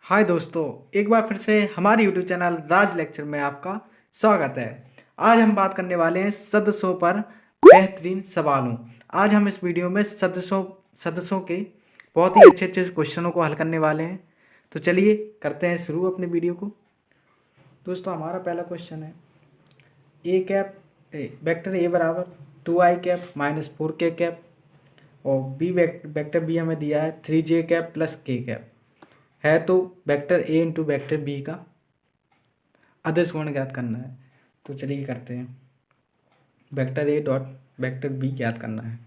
हाय दोस्तों, एक बार फिर से हमारे यूट्यूब चैनल राज लेक्चर में आपका स्वागत है। आज हम बात करने वाले हैं सदस्यों पर बेहतरीन सवालों। आज हम इस वीडियो में सदस्यों के बहुत ही अच्छे अच्छे क्वेश्चनों को हल करने वाले हैं। तो चलिए करते हैं शुरू अपने वीडियो को। दोस्तों, हमारा पहला क्वेश्चन है ए कैप वेक्टर ए बराबर 2i cap minus 4k cap और बी वेक्टर बी हमें दिया है 3j cap plus k cap है। तो vector A into vector B का अदिश गुण ज्ञात करना है। तो चलिए करते हैं। Vector A dot vector B ज्ञात करना है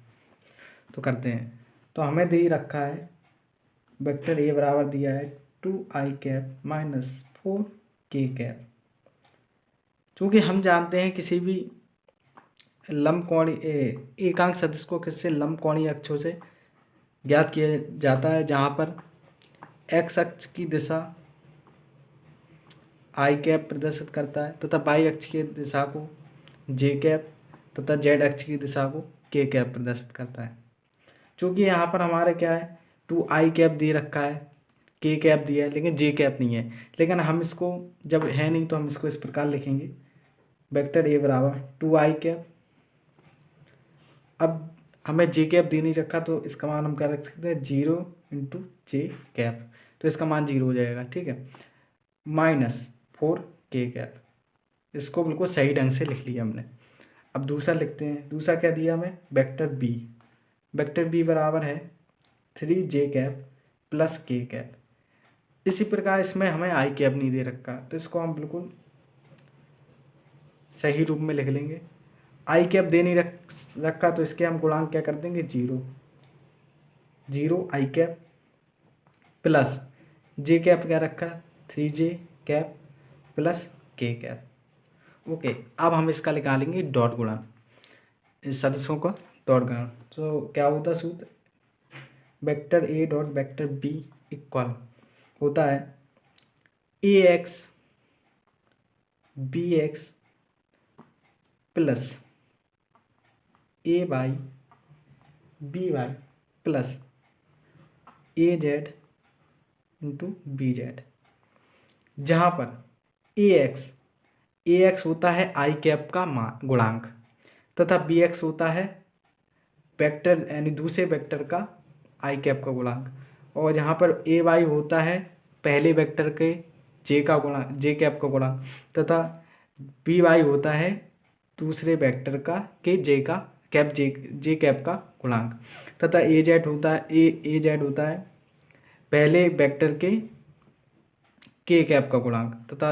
तो करते हैं। तो हमें दे रखा है वेक्टर ए बराबर दिया है 2i cap minus 4k cap. चूँकि हम जानते हैं किसी भी लंबकोणीय एकांक सदिश को किससे लंबकोणीय अक्षों से ज्ञात किया जाता है, जहाँ पर एक्स अक्ष की दिशा आई कैप प्रदर्शित करता है तथा वाई अक्ष की दिशा को जे कैप तथा जेड अक्ष की दिशा को के कैप प्रदर्शित करता है। चूँकि यहाँ पर हमारे क्या है 2i कैप दे रखा है, के कैप दिया है लेकिन जे कैप नहीं है। लेकिन हम इसको जब है नहीं तो हम इसको इस प्रकार लिखेंगे वेक्टर ए बराबर 2i कैप। अब हमें जे कैप दे नहीं रखा तो इसका मान हम क्या रख सकते हैं 0 इंटू जे कैप, तो इसका मान 0 हो जाएगा। ठीक है, माइनस 4k कैप। इसको बिल्कुल सही ढंग से लिख लिया हमने। अब दूसरा लिखते हैं। दूसरा क्या दिया हमें वेक्टर बी। वेक्टर बी बराबर है 3j cap plus k cap. इसी प्रकार इसमें हमें आई कैप नहीं दे रखा तो इसको हम बिल्कुल सही रूप में लिख लेंगे। आई कैप दे नहीं रखा तो इसके हम गुणांक क्या कर देंगे 0 आई कैप प्लस जे कैप क्या रखा 3j cap plus k cap. Okay, अब हम इसका निकालेंगे डॉट गुणन, इस सदस्यों का डॉट गुणन। तो क्या होता है सूत्र vector A dot vector B equal होता है A X B X plus A Y B Y plus A Z into B Z, जहाँ पर ए एक्स होता है आई कैप का गुणांक तथा बी एक्स होता है वेक्टर यानी दूसरे वेक्टर का आई कैप का गुणांक, और जहाँ पर ए वाई होता है पहले वेक्टर के जे का गुणांक जे कैप का गुणांक तथा बी वाई होता है दूसरे वेक्टर का के जे का कैप जे कैप का गुणांक तथा ए जेड होता है ए जेड होता है पहले वेक्टर के कैप का गुणांक तथा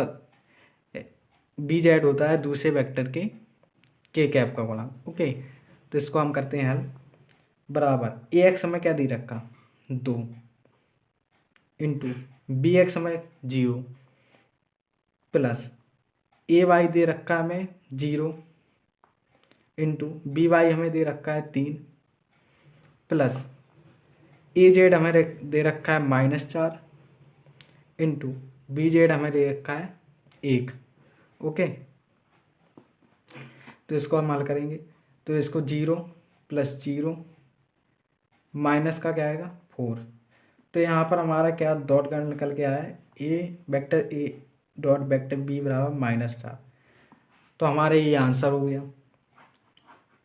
बी जेड होता है दूसरे वेक्टर के कैप का गुणांक। ओके, तो इसको हम करते हैं हल। बराबर ए एक्स हमें क्या दे रखा 2 इंटू बी एक्स हमें 0 प्लस ए वाई दे रखा हमें 0 इंटू बी वाई हमें दे रखा है 3 प्लस ए जेड हमें दे रखा है -4 इंटू बी जेड हमें दे रखा है 1। ओके, तो इसको हम हल करेंगे तो इसको 0 प्लस 0 माइनस का क्या आएगा 4। तो यहाँ पर हमारा क्या डॉट गण निकल के आया है ए डॉट वेक्टर बी बराबर -4। तो हमारे ये आंसर हो गया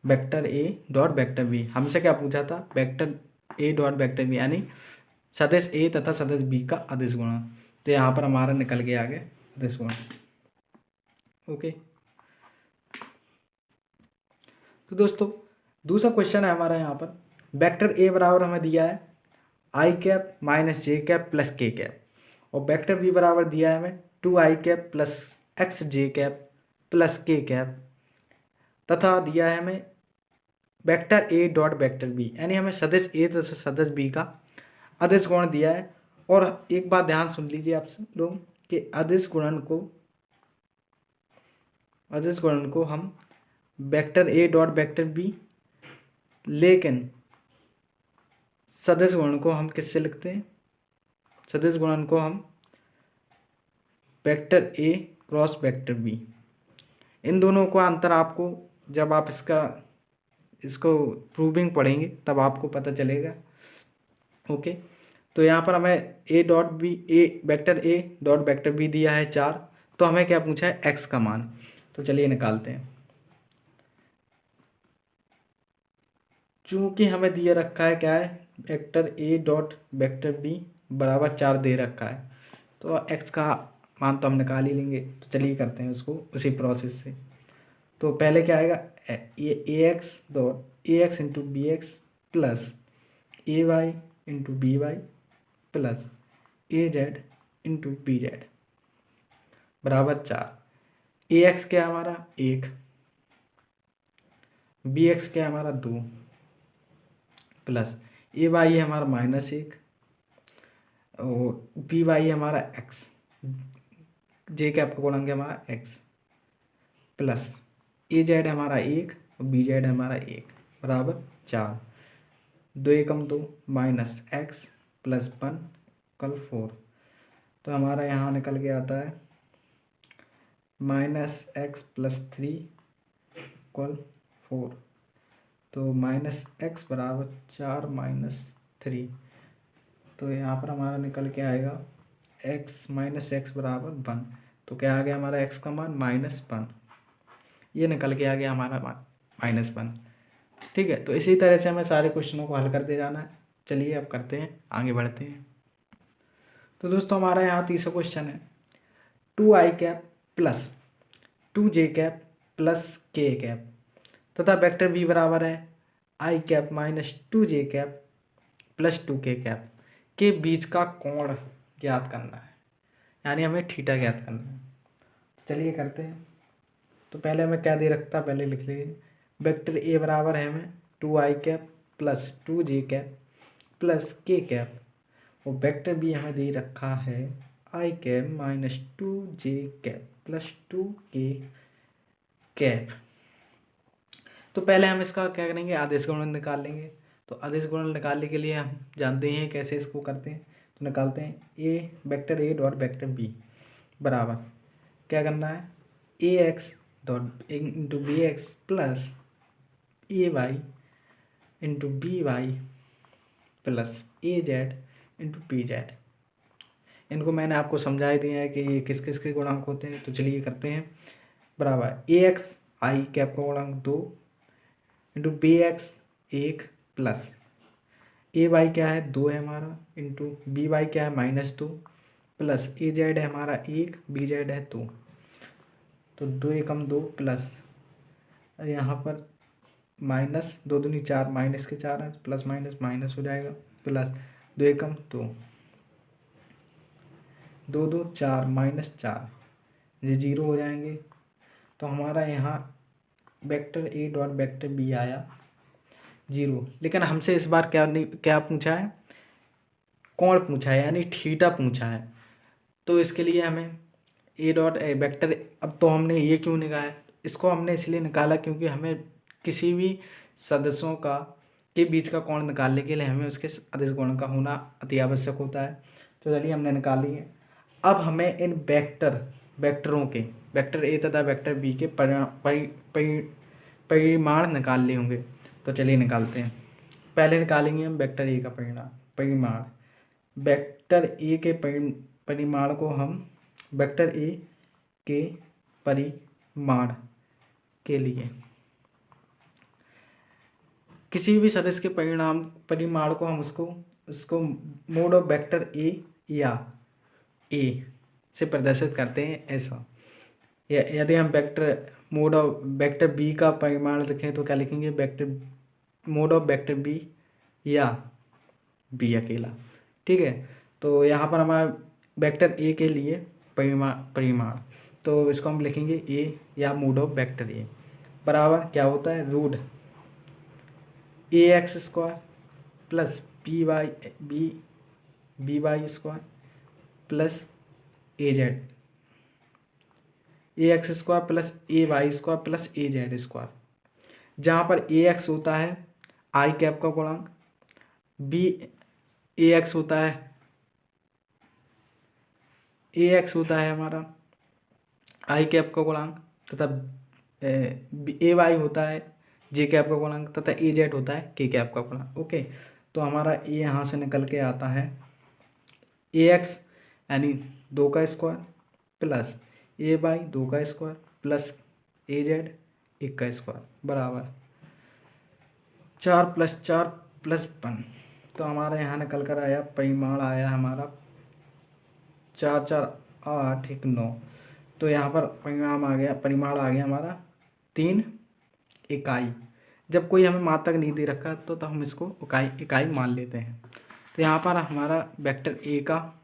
vector A dot vector B. हमसे क्या पूछा था vector A dot vector B यानी सदिश ए तथा सदिश बी का अदिश गुणन। तो यहाँ पर हमारा निकल के आ गया अदिश गुणन। ओके, तो दोस्तों दूसरा क्वेश्चन है हमारा यहाँ पर वेक्टर ए बराबर हमें दिया है I cap minus J cap plus K cap और वेक्टर बी बराबर दिया है हमें 2i cap plus X J cap plus K cap तथा दिया है हमें vector A dot vector B यानी हमें सदिश ए तथा सदिश बी का अदिश गुणन दिया है। और एक बात ध्यान सुन लीजिए आप सब लोग कि अदिश गुणन को हम vector A dot vector B, लेकिन सदिश गुणन को हम किससे लिखते हैं सदिश गुणन को हम vector A cross vector B. इन दोनों का अंतर आपको जब आप इसको प्रूविंग पढ़ेंगे तब आपको पता चलेगा। ओके, तो यहाँ पर हमें A dot B A vector A dot vector B दिया है 4, तो हमें क्या पूछा है एक्स का मान। तो चलिए निकालते हैं। चूंकि हमें दिया रखा है क्या है vector A dot vector B बराबर 4 दे रखा है, तो एक्स का मान तो हम निकाल ही लेंगे। तो चलिए करते हैं उसको उसी प्रोसेस से। तो पहले क्या आएगा A X dot A X into B X plus A Y into B Y plus A Z into B Z बराबर 4। ए एक्स क्या है हमारा 1, बी एक्स क्या है हमारा 2 प्लस ए वाई है हमारा -1 और बी वाई है हमारा एक्स, जे कैप का गुणांक है हमारा एक्स प्लस ए जेड है हमारा 1 और बी जेड है हमारा 1 बराबर 4। 2 एकम 2 माइनस एक्स प्लस 1 कल 4। तो हमारा यहाँ निकल के आता है -x प्लस 3 इक्वल 4। तो -x बराबर 4 - 3। तो यहाँ पर हमारा निकल के आएगा x -x बराबर 1। तो क्या आ गया हमारा x का मान -1, ये निकल के आ गया हमारा -1। ठीक है, तो इसी तरह से हमें सारे क्वेश्चनों को हल करते जाना है। चलिए अब करते हैं, आगे बढ़ते हैं। तो दोस्तों हमारा यहाँ तीसरा क्वेश्चन है 2i cap plus 2j cap plus k cap तथा वेक्टर b बराबर है i cap minus 2j cap plus 2k cap के बीच का कोण ज्ञात करना है, यानी हमें थीटा ज्ञात करना है। चलिए करते हैं। तो पहले हमें क्या दे रखता है पहले लिख लीजिए। वेक्टर a बराबर है हमें 2i cap plus 2j cap plus k cap और वेक्टर b हमें दे रखा है i cap minus 2j cap plus 2k cap. तो पहले हम इसका क्या करेंगे आदेश गुणन निकाल लेंगे। तो आदेश गुणन निकालने के लिए हम जानते हैं कैसे इसको करते हैं। तो निकालते हैं A vector A dot vector B बराबर क्या करना है A X dot into B X plus A Y into B Y plus A Z into P Z. इनको मैंने आपको समझा ही दिया है कि ये किस किस के गुणांक होते हैं। तो चलिए करते हैं। बराबर ए एक्स आई कैप का गुणांक 2 into B x 1 plus A Y क्या है 2 है हमारा इंटू बी वाई क्या है -2 प्लस ए जेड है हमारा 1 बी जेड है 2। तो 2 एकम 2 प्लस यहाँ पर -2 दूनी 4 माइनस के 4 है प्लस माइनस माइनस हो जाएगा प्लस 2 एकम 2 2 2 4 -4 ये 0 हो जाएंगे। तो हमारा यहाँ vector A dot vector B आया 0। लेकिन हमसे इस बार क्या पूछा है कोण पूछा है, यानी थीटा पूछा है। तो इसके लिए हमें ए डॉट वेक्टर, अब तो हमने ये क्यों निकाला, इसको हमने इसलिए निकाला क्योंकि हमें किसी भी सदस्यों का के बीच का कोण निकालने के लिए हमें उसके अदिश गुणन का होना अति आवश्यक होता है। तो चलिए हमने निकाल लिए। अब हमें इन वेक्टरों के वेक्टर ए तथा वेक्टर बी के परिमाण निकालने होंगे। तो चलिए निकालते हैं। पहले निकालेंगे हम वेक्टर ए का परिमाण। वेक्टर ए के परिमाण को हम वेक्टर ए के परिमाण के लिए किसी भी सदस्य के परिमाण को हम उसको मोड ऑफ वेक्टर ए या ए से प्रदर्शित करते हैं ऐसा। यदि हम मोड ऑफ वेक्टर बी का परिमाण लिखें तो क्या लिखेंगे vector mod of vector B या बी अकेला। ठीक है, तो यहाँ पर हमारा वेक्टर ए के लिए परिमाण, तो इसको हम लिखेंगे ए या मोड ऑफ वेक्टर ए बराबर क्या होता है root A X square plus B Y square plus A Z A X square plus A Y square plus A Z square, जहाँ पर ए एक्स होता है आई कैप का गुणांक, बी ए एक्स होता है हमारा आई कैप का गुणांक तथा ए वाई होता है जे कैप का गुणांक तथा ए जेड होता है के कैप का गुणांक। ओके, तो हमारा ए यहाँ से निकल के आता है ए एक्स यानी 2 का स्क्वायर प्लस ए वाई 2 का स्क्वायर प्लस ए जेड 1 का स्क्वायर बराबर 4 + 4 + 1। तो हमारे यहाँ निकल कर आया, परिमाण आया हमारा 4 4 8 1 9। तो यहाँ पर परिमाण आ गया हमारा 3 इकाई। जब कोई हमें मात्रक नहीं दे रखा तो हम इसको इकाई मान लेते हैं। तो यहाँ पर हमारा वेक्टर ए का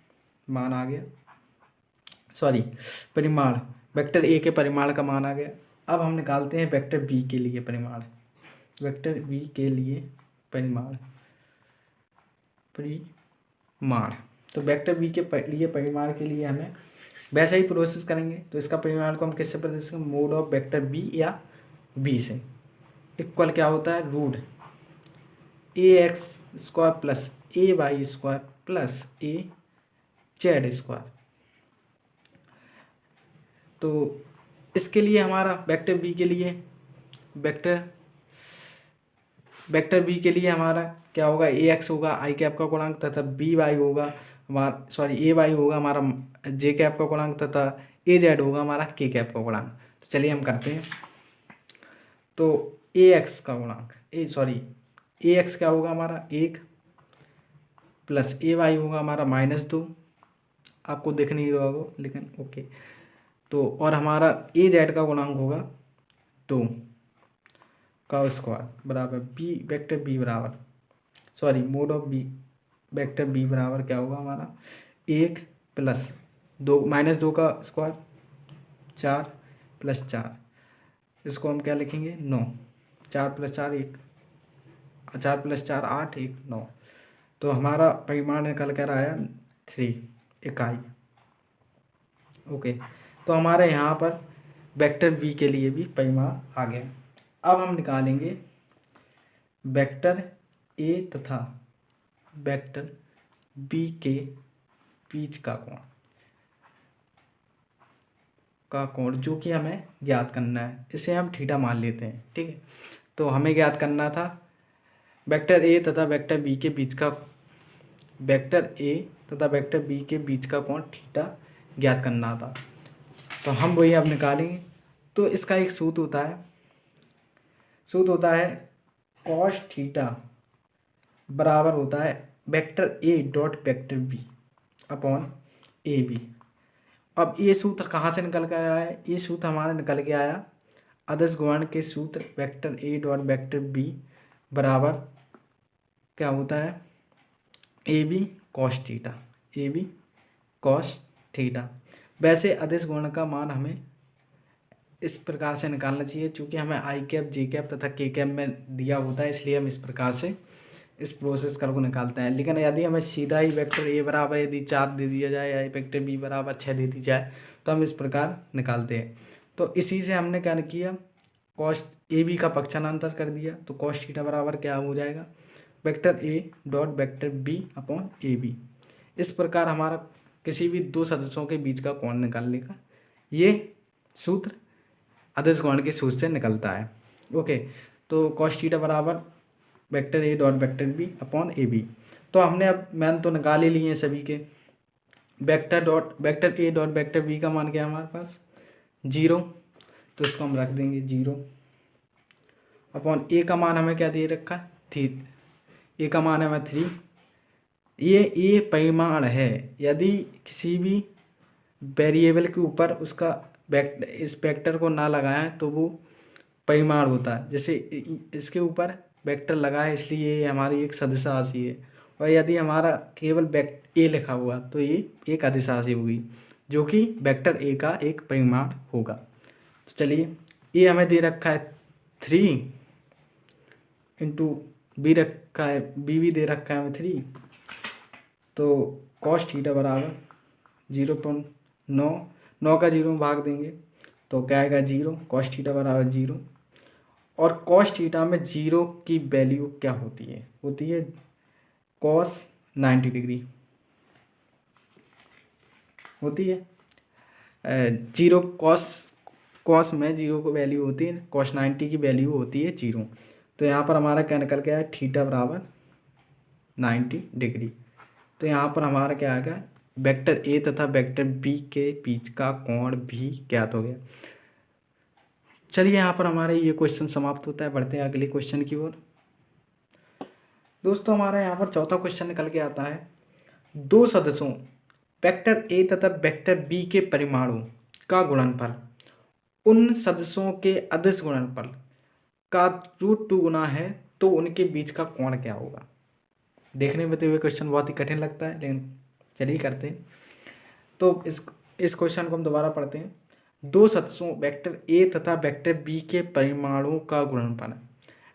मान आ गया, सॉरी परिमाण, वेक्टर ए के परिमाण का मान आ गया। अब हम निकालते हैं वेक्टर बी के लिए परिमाण। वेक्टर बी के लिए परिमाण तो वेक्टर बी के लिए परिमाण के लिए हमें वैसा ही प्रोसेस करेंगे। तो इसका परिमाण को हम किससे प्रदर्शित करेंगे, मोड ऑफ वेक्टर बी या बी से। इक्वल क्या होता है, root A X square plus A Y square plus A Z square. तो इसके लिए हमारा वेक्टर बी के लिए वेक्टर बी के लिए हमारा क्या होगा, ए एक्स होगा आई कैप का गुणांक तथा बी वाई होगा हमारा, सॉरी ए वाई होगा हमारा जे कैप का गुणांक तथा ए जेड होगा हमारा के कैप का गुणांक। तो चलिए हम करते हैं। तो ए एक्स का गुणांक ए एक्स क्या होगा हमारा 1 प्लस ए वाई होगा हमारा -2, आपको दिख नहीं रहा होगा लेकिन ओके। तो और हमारा ए जेड का गुणांक होगा 2 का स्क्वायर बराबर बी वेक्टर बी बराबर, sorry mod of B vector B बराबर क्या होगा हमारा 1 + 2 -2 का स्क्वायर 4 + 4, इसको हम क्या लिखेंगे 9। 4 + 4 1, 4 + 4 8 1 9। तो हमारा परिमाण निकल कर आया 3 इकाई। ओके, तो हमारे यहाँ पर वेक्टर बी के लिए भी परिमाण आ गया। अब हम निकालेंगे वेक्टर ए तथा वेक्टर बी के बीच का कोण जो कि हमें ज्ञात करना है। इसे हम थीटा मान लेते हैं, ठीक है। तो हमें ज्ञात करना था वेक्टर ए तथा वेक्टर बी के बीच का कोण थीटा ज्ञात करना था। तो हम वही अब निकालेंगे। तो इसका एक सूत्र होता है cos थीटा बराबर होता है vector A dot vector B upon A B. अब ये सूत्र कहाँ से निकल कर आया है, ये सूत्र हमारा निकल के आया आदर्श गुणन के सूत्र vector A dot vector B बराबर क्या होता है ए बी कॉस थीटा। वैसे आदर्श गुणन का मान हमें इस प्रकार से निकालना चाहिए, चूँकि हमें आई कैप जे कैप तथा के कैप में दिया होता है, इसलिए हम इस प्रकार से इस प्रोसेस कर को निकालते हैं। लेकिन यदि हमें सीधा ही वेक्टर ए बराबर यदि 4 दे दिया जाए या वेक्टर बी बराबर 6 दे दी जाए तो हम इस प्रकार निकालते हैं। तो इसी से हमने क्या किया, कॉस ए बी का पक्षांतर कर दिया। तो कॉस थीटा बराबर क्या हो जाएगा vector A dot vector B upon A B. इस प्रकार हमारा किसी भी दो सदस्यों के बीच का कोण निकालने का ये सूत्र आदर्श गुणन के सूत्र से निकलता है। ओके, तो कॉस थीटा बराबर vector A dot vector B upon A B. तो हमने अब मान तो निकाल ही लिए हैं सभी के। Vector A dot vector B का मान क्या है हमारे पास 0, तो इसको हम रख देंगे 0 अपॉन ए का मान हमें क्या दे रखा है ए का मान है हमें 3। ये परिमाण है, यदि किसी भी वेरिएबल के ऊपर उसका इस वेक्टर को ना लगाएं तो वो परिमाण होता है। जैसे इसके ऊपर वेक्टर लगा है इसलिए ये हमारी एक सदिश राशि है, और यदि हमारा केवल ए लिखा हुआ तो ये एक अदिश राशि होगी जो कि वेक्टर ए का एक परिमाण होगा। तो चलिए ये हमें दे रखा है 3 इंटू बी रखा है, बी भी दे रखा है हमें 3। तो कॉस थीटा बराबर 0.9, 9 का 0 में भाग देंगे तो क्या आएगा 0, कॉस थीटा बराबर 0। और कॉस थीटा में 0 की वैल्यू क्या होती है कॉस 90 डिग्री होती है। 0 कॉस में 0 को वैल्यू होती है, कॉस 90 की वैल्यू होती है 0। तो यहाँ पर हमारा क्या निकल के आया थीटा बराबर 90 डिग्री। तो यहाँ पर हमारा क्या आ गया वेक्टर ए तथा वेक्टर बी के बीच का कोण भी ज्ञात हो गया। चलिए यहाँ पर हमारा ये क्वेश्चन समाप्त होता है, बढ़ते हैं अगले क्वेश्चन की ओर। दोस्तों हमारा यहाँ पर चौथा क्वेश्चन निकल के आता है, दो सदस्यों वेक्टर ए तथा वेक्टर बी के परिमाणों का गुणनफल उन सदस्यों के अदिश गुणनफल का √2 गुना है तो उनके बीच का कोण क्या होगा। देखने में तो ये क्वेश्चन बहुत ही कठिन लगता है, लेकिन चलिए करते हैं। तो इस क्वेश्चन को हम दोबारा पढ़ते हैं। दो सदस्यों वेक्टर ए तथा वेक्टर बी के परिमाणों का गुणनफल,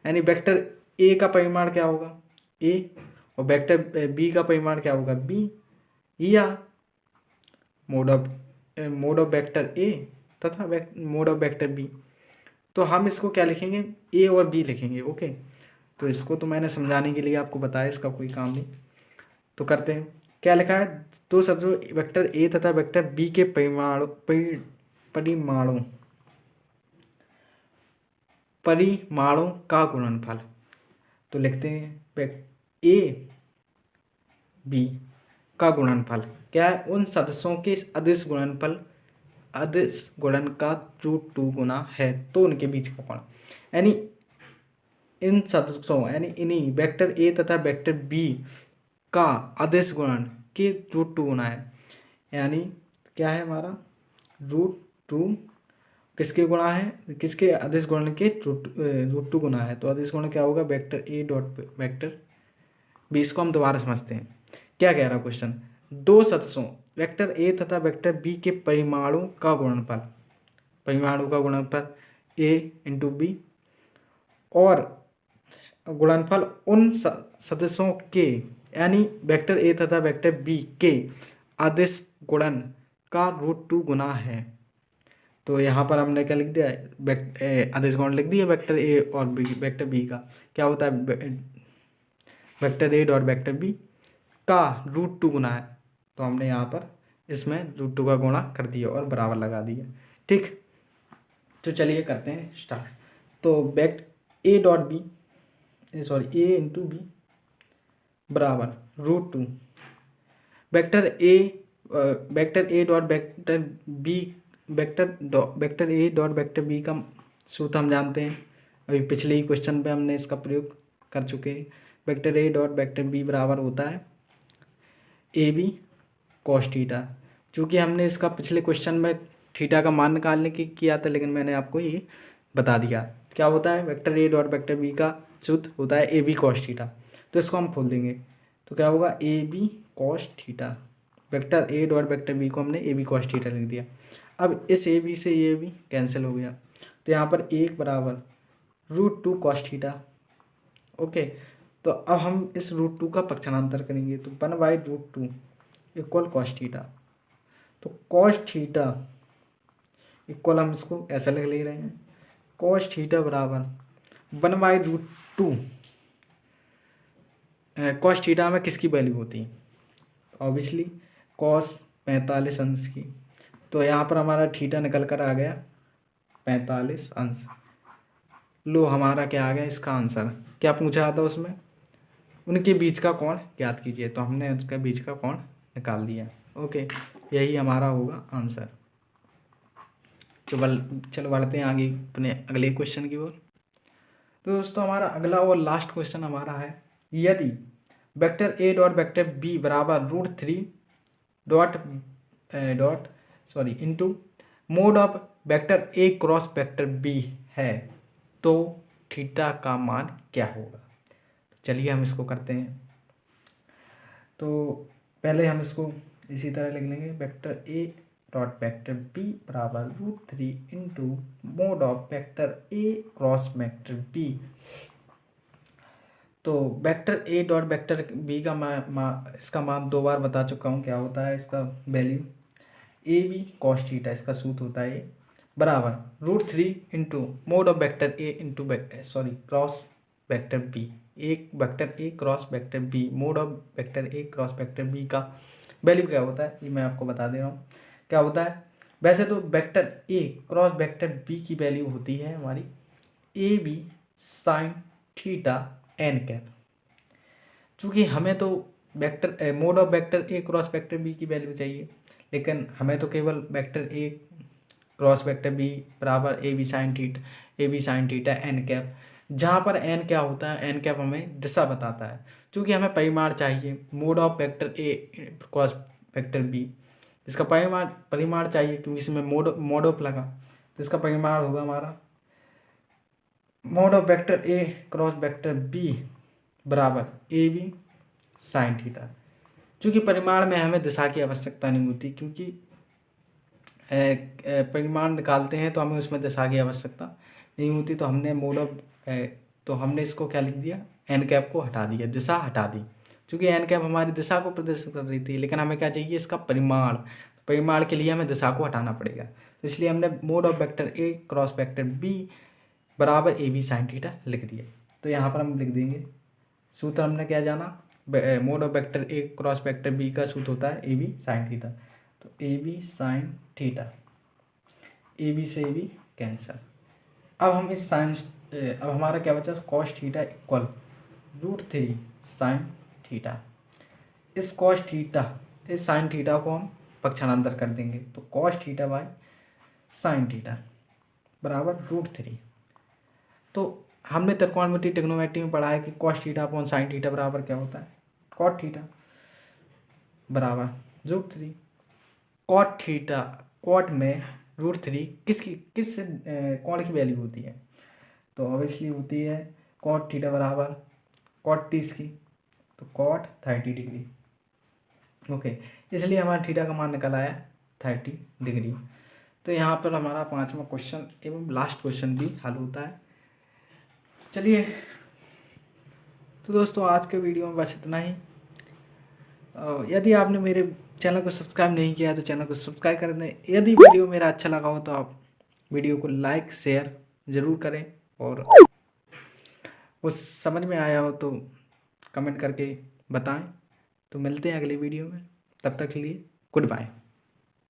यानी वेक्टर ए का परिमाण क्या होगा ए, और वेक्टर बी का परिमाण क्या होगा बी, या मोड ऑफ वेक्टर ए तथा मोड ऑफ वेक्टर बी। तो हम इसको क्या लिखेंगे, ए और बी लिखेंगे। ओके, तो इसको तो मैंने समझाने के लिए आपको बताया, इसका कोई काम नहीं। तो करते हैं, क्या लिखा है, दो सदस्यों वेक्टर ए तथा वेक्टर बी के परिमाणों का गुणनफल। तो लिखते हैं ए बी का गुणनफल क्या है, उन सदस्यों के अदिश गुणन का √2 गुना है तो उनके बीच का कोण, यानी इन सदस्यों यानी इन्हीं वेक्टर ए तथा वेक्टर बी का अदिश गुणन के √2 गुना है। यानी क्या है हमारा √2 किसके गुणा है, किसके अदिश गुणन के √2 गुना है। तो अदिश गुणन क्या होगा, vector A dot vector B. इसको हम दोबारा समझते हैं, क्या कह रहा है क्वेश्चन, दो सदस्यों वेक्टर ए तथा वेक्टर बी के परिमाणों का गुणनफल ए इंटू बी, और गुणनफल उन सदस्यों के यानी वेक्टर ए तथा वेक्टर बी के अदिश गुणन का √2 गुना है। तो यहाँ पर हमने क्या लिख दिया, अदिश गुणन लिख दिया वेक्टर ए और बी, वेक्टर बी का क्या होता है vector A dot vector B का √2 गुना है। तो हमने यहाँ पर इसमें √2 का गुणा कर दिया और बराबर लगा दिया। ठीक, तो चलिए करते हैं स्टार्ट। तो vector A dot B A into B बराबर √2 vector A dot vector B vector A dot vector B का सूत्र हम जानते हैं, अभी पिछले ही क्वेश्चन पे हमने इसका प्रयोग कर चुके हैं। Vector A dot vector B बराबर होता है ए बी कॉस थीटा। चूँकि हमने इसका पिछले क्वेश्चन में थीटा का मान निकालने की किया था, लेकिन मैंने आपको ये बता दिया क्या होता है, vector A dot vector B का सूत्र होता है ए बी कॉस थीटा। तो इसको हम खोल देंगे, तो क्या होगा A B cos theta, vector A dot vector B को हमने ए बी कॉस थीटा लिख दिया। अब इस ए बी से ये भी कैंसिल हो गया, तो यहाँ पर एक बराबर √2 कॉस थीटा। ओके, तो अब हम इस √2 का पक्षांतर करेंगे, तो 1/√2 इक्वल कॉस थीटा। तो कॉस थीटा इक्वल हम इसको ऐसा लिख ले रहे हैं, कॉस थीटा बराबर 1/√2। कॉस थीटा में किसकी वैल्यू होती है, ऑब्वियसली कॉस 45 अंश की। तो यहाँ पर हमारा थीटा निकल कर आ गया 45 अंश। लो हमारा क्या आ गया इसका आंसर, क्या पूछा था उसमें, उनके बीच का कोण ज्ञात कीजिए। तो हमने उसके बीच का कोण निकाल दिया। ओके, यही हमारा होगा आंसर। तो चलो बढ़ते हैं आगे अपने अगले क्वेश्चन की ओर। तो दोस्तों हमारा अगला और लास्ट क्वेश्चन हमारा है, यदि vector A dot vector B बराबर √3 into mod of vector A cross vector B है तो थीटा का मान क्या होगा। चलिए हम इसको करते हैं। तो पहले हम इसको इसी तरह लिख लेंगे, vector A dot vector B बराबर √3 into mod of vector A cross vector B. तो vector A dot vector B का इसका मान 2 बार बता चुका हूँ, क्या होता है इसका value A B cos theta, इसका सूत्र होता है बराबर √3 into mod of vector A into cross vector B, एक vector A cross vector B, mod of vector A cross vector B का वैल्यू क्या होता है, ये मैं आपको बता दे रहा हूँ क्या होता है। वैसे तो vector A cross vector B की वैल्यू होती है हमारी A B sine theta N cap. चूँकि हमें तो vector mod of vector A cross vector B की वैल्यू चाहिए, लेकिन हमें तो केवल vector A cross vector B बराबर A B sine theta N cap, जहाँ पर एन क्या होता है, एन कैप हमें दिशा बताता है। क्योंकि हमें परिमाण चाहिए mod of vector A cross vector B, इसका परिमाण चाहिए क्योंकि इसमें मोड ऑफ लगा, तो इसका परिमाण होगा हमारा mod of vector A cross vector B बराबर ए बी साइन थीटा। क्योंकि परिमाण में हमें दिशा की आवश्यकता नहीं होती, क्योंकि परिमाण निकालते हैं तो हमें उसमें दिशा की आवश्यकता नहीं होती, तो हमने तो हमने इसको क्या लिख दिया, एन कैप को हटा दिया, दिशा हटा दी, क्योंकि एन कैप हमारी दिशा को प्रदर्शित कर रही थी, लेकिन हमें क्या चाहिए, इसका परिमाण के लिए हमें दिशा को हटाना पड़ेगा, तो इसलिए हमने mod of vector A cross vector B बराबर ए बी साइन थीटा लिख दिया। तो यहाँ पर हम लिख देंगे, सूत्र हमने क्या जाना, mod of vector A cross vector B का सूत्र होता है ए बी साइन थीटा, तो A B sine theta, A B से ए बी कैंसल। अब हम इस अब हमारा क्या बचा, cos theta equal √3 sine theta. इस कॉस थीटा, इस साइन थीटा को हम पक्षांतर कर देंगे, तो cos theta by sine theta बराबर √3। तो हमने त्रिकोणमिति ट्रिग्नोमेट्री में पढ़ा है कि cos theta upon sine theta बराबर क्या होता है, कॉट थीटा बराबर √3। कॉट थीटा, कॉट में √3 किस कोण की वैल्यू होती है, तो ऑब्वियसली होती है कॉट थीटा बराबर कॉट 30 की, तो कॉट 30 डिग्री। ओके, इसलिए हमारा थीटा का मान निकल आया 30 डिग्री। तो यहाँ पर हमारा 5वां क्वेश्चन एवं लास्ट क्वेश्चन भी हल होता है। चलिए, तो दोस्तों आज के वीडियो में बस इतना ही। यदि आपने मेरे चैनल को सब्सक्राइब नहीं किया तो चैनल को सब्सक्राइब कर दें। यदि वीडियो मेरा अच्छा लगा हो तो आप वीडियो को लाइक शेयर ज़रूर करें, और कुछ समझ में आया हो तो कमेंट करके बताएं। तो मिलते हैं अगली वीडियो में, तब तक के लिए गुड बाय।